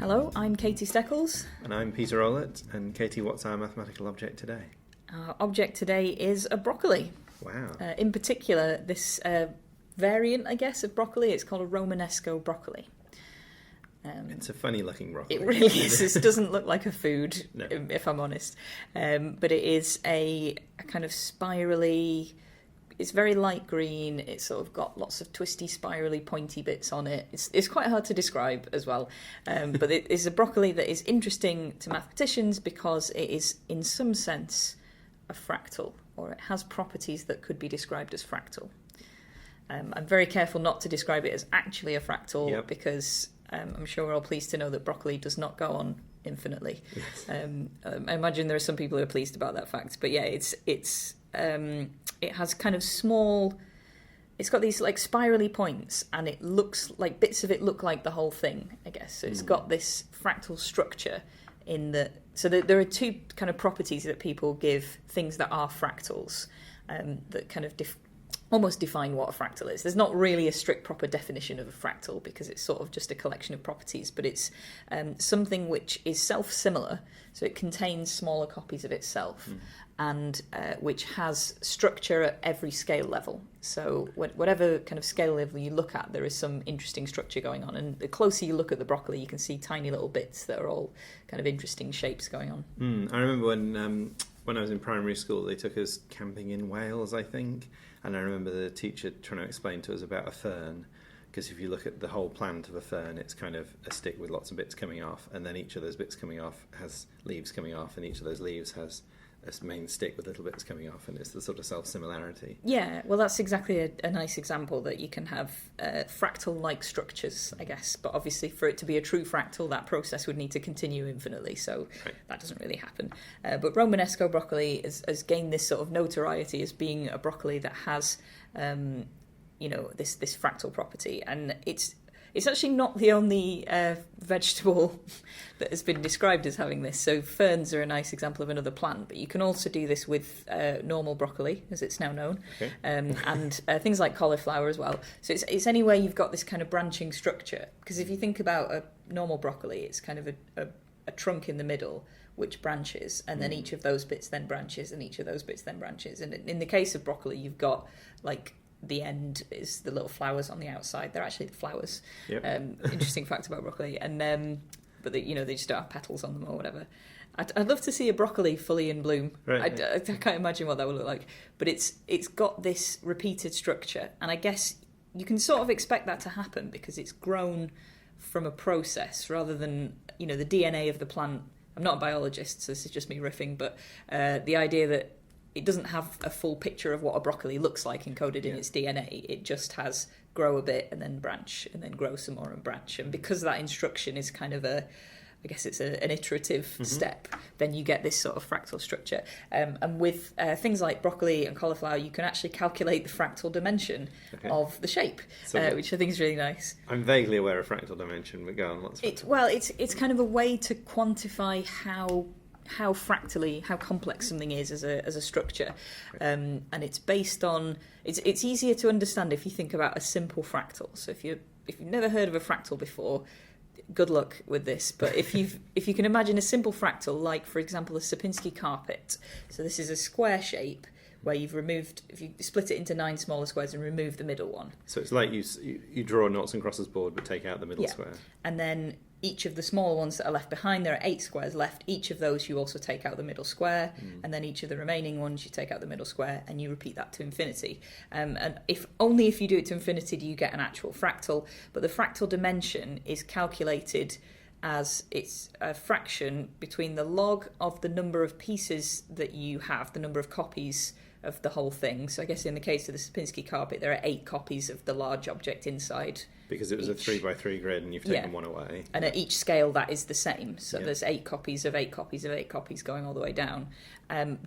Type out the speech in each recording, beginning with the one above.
Hello, I'm Katie Steckles. And I'm Peter Rowlett. And Katie, what's our mathematical object today? Our object today is a broccoli. Wow. In particular, this variant, I guess, of broccoli, it's called a Romanesco broccoli. It's a funny looking broccoli. It really is. This doesn't look like a food, No. if I'm honest. But it is a kind of spirally... It's very light green. It's sort of got lots of twisty, spirally, pointy bits on it. It's quite hard to describe as well. But it is a broccoli that is interesting to mathematicians because it is, in some sense, a fractal, or it has properties that could be described as fractal. I'm very careful not to describe it as actually a fractal because I'm sure we're all pleased to know that broccoli does not go on infinitely. Yes. I imagine there are some people who are pleased about that fact. But yeah, it has kind of small... It's got these like spirally points, and it looks like bits of it look like the whole thing, I guess. So it's got this fractal structure in the... So there are two kind of properties that people give things that are fractals that kind of almost define what a fractal is. There's not really a strict proper definition of a fractal because it's sort of just a collection of properties, but it's something which is self-similar, so it contains smaller copies of itself, and which has structure at every scale level. So whatever kind of scale level you look at, there is some interesting structure going on, and the closer you look at the broccoli, you can see tiny little bits that are all kind of interesting shapes going on. I remember when I was in primary school, they took us camping in Wales, I think, and I remember the teacher trying to explain to us about a fern, because if you look at the whole plant of a fern, it's kind of a stick with lots of bits coming off, and then each of those bits coming off has leaves coming off, and each of those leaves has a main stick with little bits coming off, and it's the sort of self-similarity. Yeah, well, that's exactly a nice example that you can have fractal-like structures, I guess, but obviously for it to be a true fractal, that process would need to continue infinitely, so that doesn't really happen. But Romanesco broccoli has gained this sort of notoriety as being a broccoli that has, this fractal property, and it's actually not the only vegetable that has been described as having this. So ferns are a nice example of another plant, but you can also do this with normal broccoli, as it's now known, and things like cauliflower as well. So it's anywhere you've got this kind of branching structure. Because if you think about a normal broccoli, it's kind of a trunk in the middle which branches, and then each of those bits then branches, and each of those bits then branches. And in the case of broccoli, you've got like... The end is the little flowers on the outside. They're actually the flowers. Yep. Interesting fact about broccoli. And but they just don't have petals on them or whatever. I'd love to see a broccoli fully in bloom. Right. I can't imagine what that would look like. But it's got this repeated structure, and I guess you can sort of expect that to happen because it's grown from a process rather than the DNA of the plant. I'm not a biologist, so this is just me riffing. But the idea that it doesn't have a full picture of what a broccoli looks like encoded in its DNA. It just has grow a bit and then branch and then grow some more and branch. And because that instruction is kind of an iterative step, then you get this sort of fractal structure. And with things like broccoli and cauliflower, you can actually calculate the fractal dimension of the shape, which I think is really nice. I'm vaguely aware of fractal dimension, but go on. It's kind of a way to quantify how complex something is as a structure, and it's based on it's easier to understand if you think about a simple fractal. So if you've never heard of a fractal before, good luck with this. But if you can imagine a simple fractal, like for example a Sierpinski carpet. So this is a square shape where if you split it into 9 smaller squares and remove the middle one. So it's like you draw a noughts and crosses board but take out the middle square. And then each of the smaller ones that are left behind, there are 8 squares left. Each of those you also take out the middle square, and then each of the remaining ones you take out the middle square, and you repeat that to infinity. And only if you do it to infinity do you get an actual fractal. But the fractal dimension is calculated as it's a fraction between the log of the number of pieces that you have, the number of copies of the whole thing. So I guess in the case of the Sierpinski carpet, there are 8 copies of the large object inside. Because it was a 3x3 grid and you've taken one away. And at each scale that is the same. So there's 8 copies of 8 copies of 8 copies going all the way down,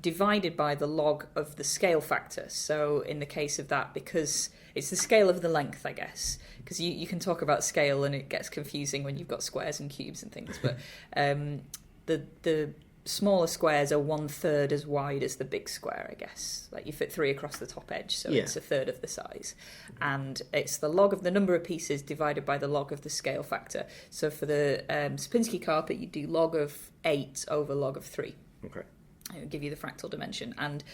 divided by the log of the scale factor. So in the case of that, because it's the scale of the length, I guess, because you can talk about scale and it gets confusing when you've got squares and cubes and things, but the smaller squares are 1/3 as wide as the big square, I guess. Like you fit 3 across the top edge, so it's 1/3 of the size. And it's the log of the number of pieces divided by the log of the scale factor. So for the Sierpinski carpet, you do log of 8 over log of 3. Okay. It will give you the fractal dimension. And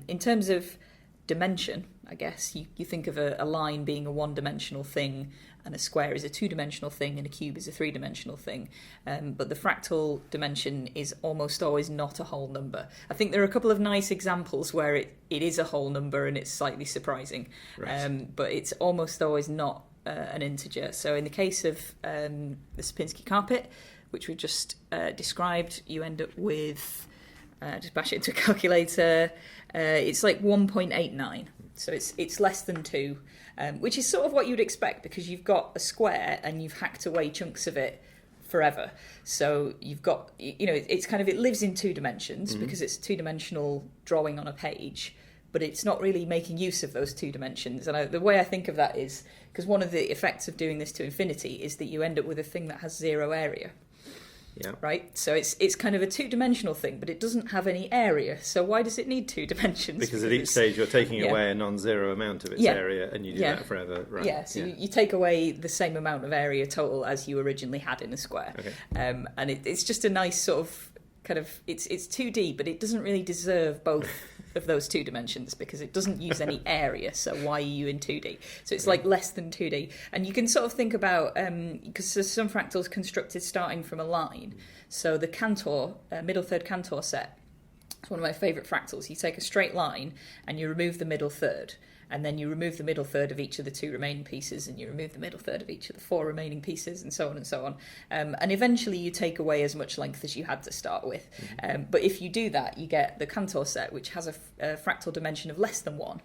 in terms of dimension, I guess, you think of a line being a one-dimensional thing, and a square is a two-dimensional thing, and a cube is a three-dimensional thing. But the fractal dimension is almost always not a whole number. I think there are a couple of nice examples where it is a whole number and it's slightly surprising. Right. But it's almost always not an integer. So in the case of the Sierpinski carpet, which we just described, you end up with, just bash it into a calculator, it's like 1.89. So it's less than 2. Which is sort of what you'd expect, because you've got a square and you've hacked away chunks of it forever. So you've got, it's kind of, it lives in 2 dimensions because it's a 2-dimensional drawing on a page, but it's not really making use of those 2 dimensions. And the way I think of that is, because one of the effects of doing this to infinity is that you end up with a thing that has 0 area. Yeah. Right? So it's kind of a 2-dimensional thing, but it doesn't have any area. So why does it need 2 dimensions? Because at each stage you're taking away a non-zero amount of its area, and you do that forever. Right. Yeah, so you take away the same amount of area total as you originally had in a square. Okay. And it's just a nice sort of kind of, it's 2D, but it doesn't really deserve both of those 2 dimensions because it doesn't use any area. So why are you in 2D? So it's like less than 2D. And you can sort of think about, because there's some fractals constructed starting from a line. So the Cantor, middle third Cantor set, it's one of my favourite fractals. You take a straight line and you remove the middle third. And then you remove the middle third of each of the 2 remaining pieces, and you remove the middle third of each of the 4 remaining pieces, and so on and so on. And eventually you take away as much length as you had to start with. But if you do that, you get the Cantor set, which has a fractal dimension of less than 1.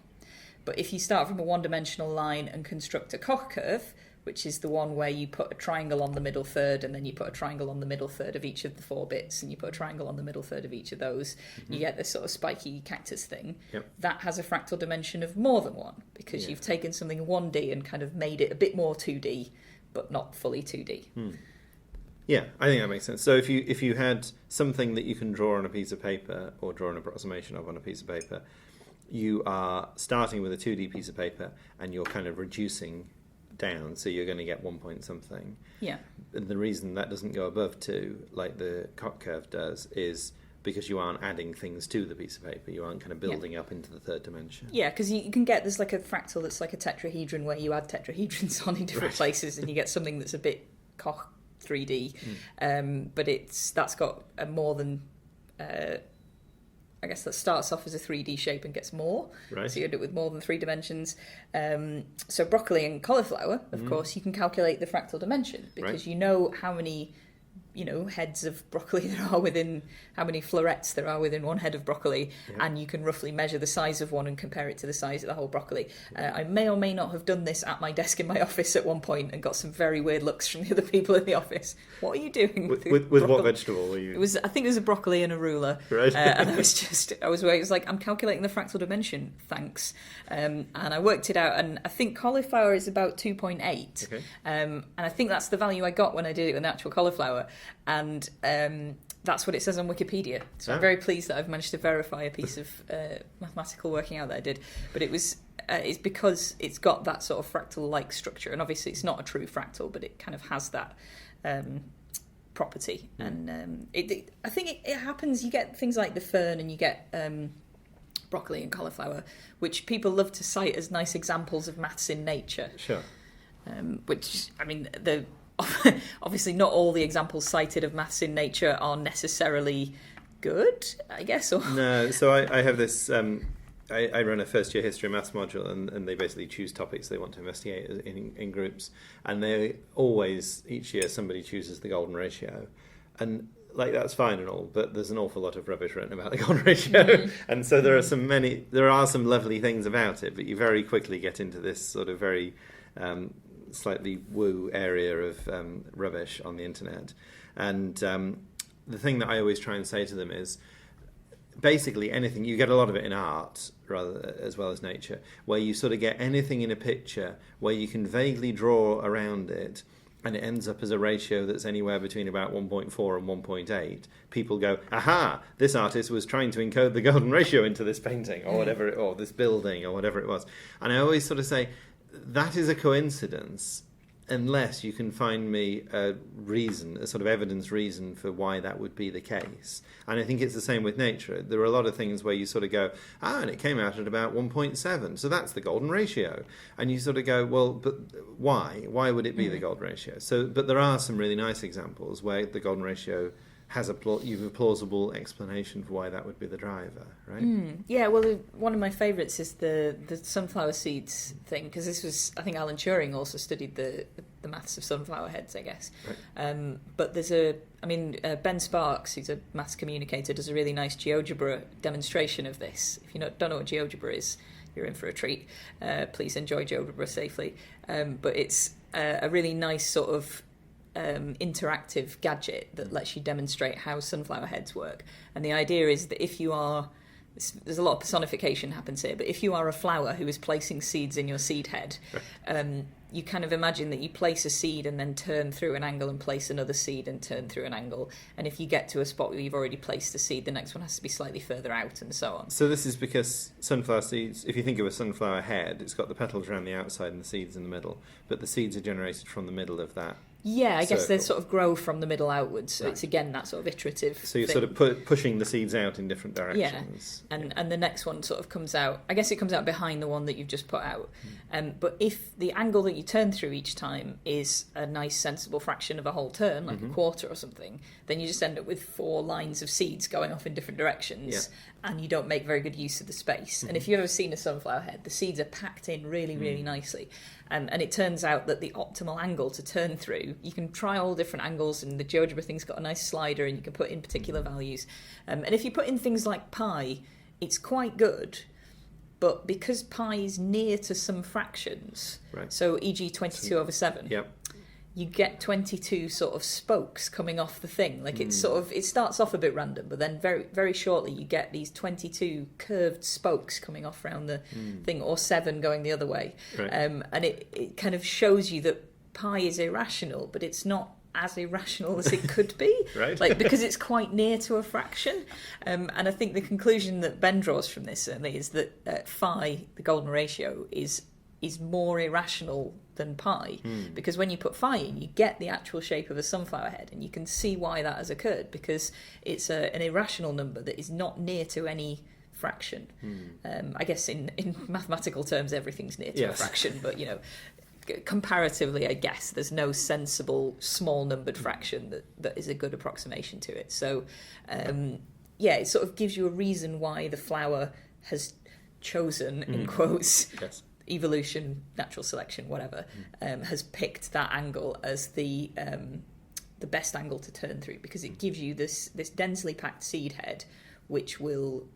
But if you start from a one-dimensional line and construct a Koch curve, which is the one where you put a triangle on the middle third, and then you put a triangle on the middle third of each of the 4 bits, and you put a triangle on the middle third of each of those, you get this sort of spiky cactus thing. Yep. That has a fractal dimension of more than 1, because you've taken something 1D and kind of made it a bit more 2D, but not fully 2D. Yeah, I think that makes sense. So if you had something that you can draw on a piece of paper, or draw an approximation of on a piece of paper, you are starting with a 2D piece of paper, and you're kind of reducing down, so you're going to get 1 point something. Yeah. And the reason that doesn't go above 2, like the Koch curve does, is because you aren't adding things to the piece of paper. You aren't kind of building up into the 3rd dimension. Yeah, because you can get, there's like a fractal that's like a tetrahedron where you add tetrahedrons on in different places, and you get something that's a bit Koch 3D. But that's got a more than... I guess that starts off as a 3D shape and gets more. Right. So you end up with more than 3 dimensions. So broccoli and cauliflower, of course, you can calculate the fractal dimension because you know how many heads of broccoli there are within, how many florets there are within one head of broccoli, and you can roughly measure the size of one and compare it to the size of the whole broccoli. I may or may not have done this at my desk in my office at one point and got some very weird looks from the other people in the office. What are you doing with what vegetable were you? I think it was a broccoli and a ruler. Right. And it was like, I'm calculating the fractal dimension, thanks. And I worked it out, and I think cauliflower is about 2.8. Okay. And I think that's the value I got when I did it with actual cauliflower. And that's what it says on Wikipedia. So I'm very pleased that I've managed to verify a piece of mathematical working out that I did. But it's because it's got that sort of fractal-like structure. And obviously it's not a true fractal, but it kind of has that property. And I think it happens, you get things like the fern, and you get broccoli and cauliflower, which people love to cite as nice examples of maths in nature. Sure. Which, I mean, obviously not all the examples cited of maths in nature are necessarily good, I guess. Or... No, so I have this, I run a first year history and maths module, and they basically choose topics they want to investigate in groups, and they always, each year somebody chooses the golden ratio, and like that's fine and all, but there's an awful lot of rubbish written about the golden ratio, and so there are some lovely things about it, but you very quickly get into this sort of very slightly woo area of rubbish on the internet. And the thing that I always try and say to them is basically anything, you get a lot of it in art as well as nature, where you sort of get anything in a picture where you can vaguely draw around it and it ends up as a ratio that's anywhere between about 1.4 and 1.8, people go, aha, this artist was trying to encode the golden ratio into this painting, or whatever, or this building, or whatever it was. And I always sort of say, that is a coincidence, unless you can find me a reason, a sort of evidence reason for why that would be the case. And I think it's the same with nature. There are a lot of things where you sort of go, and it came out at about 1.7, so that's the golden ratio. And you sort of go, well, but why? Why would it be the golden ratio? So, but there are some really nice examples where the golden ratio has a plausible explanation for why that would be the driver, right? Yeah, well, one of my favourites is the sunflower seeds thing, because this was, I think Alan Turing also studied the maths of sunflower heads, I guess. Right. But there's Ben Sparks, who's a maths communicator, does a really nice GeoGebra demonstration of this. If you don't know what GeoGebra is, you're in for a treat. Please enjoy GeoGebra safely. But it's a really nice sort of interactive gadget that lets you demonstrate how sunflower heads work. And the idea is that if you are, there's a lot of personification happens here, but if you are a flower who is placing seeds in your seed head, you kind of imagine that you place a seed and then turn through an angle and place another seed and turn through an angle. And if you get to a spot where you've already placed the seed, the next one has to be slightly further out and so on. So this is because sunflower seeds, if you think of a sunflower head, it's got the petals around the outside and the seeds in the middle, but the seeds are generated from the middle of that. Yeah, I guess they sort of grow from the middle outwards, so it's again that sort of iterative So you're thing. sort of pushing the seeds out in different directions. Yeah, and the next one sort of comes out, I guess it comes out behind the one that you've just put out. But if the angle that you turn through each time is a nice sensible fraction of a whole turn, like a quarter or something, then you just end up with 4 lines of seeds going off in different directions, and you don't make very good use of the space. And if you've ever seen a sunflower head, the seeds are packed in really, really nicely. And it turns out that the optimal angle to turn through, you can try all different angles, and the GeoGebra thing's got a nice slider, and you can put in particular values. And if you put in things like pi, it's quite good, but because pi is near to some fractions, so e.g. 22 over 7, you get 22 sort of spokes coming off the thing. Like it's sort of, it starts off a bit random, but then very, very shortly you get these 22 curved spokes coming off around the thing, or 7 going the other way. And it kind of shows you that pi is irrational, but it's not as irrational as it could be, like because it's quite near to a fraction. And I think the conclusion that Ben draws from this certainly is that phi, the golden ratio, is more irrational than pi, because when you put phi in, you get the actual shape of a sunflower head, and you can see why that has occurred, because it's an irrational number that is not near to any fraction. I guess in mathematical terms everything's near to a fraction, but comparatively, I guess there's no sensible small numbered fraction that is a good approximation to it. So it sort of gives you a reason why the flower has chosen, in quotes, evolution, natural selection, whatever, has picked that angle as the best angle to turn through, because it gives you this densely packed seed head, which will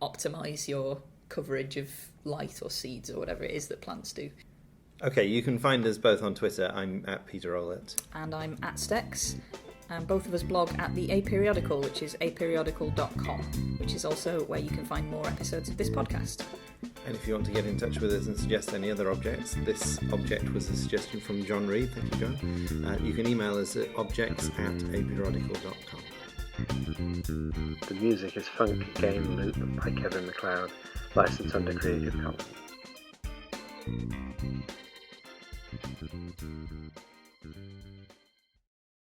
optimize your coverage of light or seeds or whatever it is that plants do. Okay, you can find us both on Twitter. I'm at Peter Rowlett. And I'm at Steckles. And both of us blog at the Aperiodical, which is aperiodical.com, which is also where you can find more episodes of this podcast. And if you want to get in touch with us and suggest any other objects, this object was a suggestion from John Reed. Thank you, John. You can email us at objects@aperiodical.com. The music is Funk Game Loop by Kevin MacLeod, licensed under Creative Commons.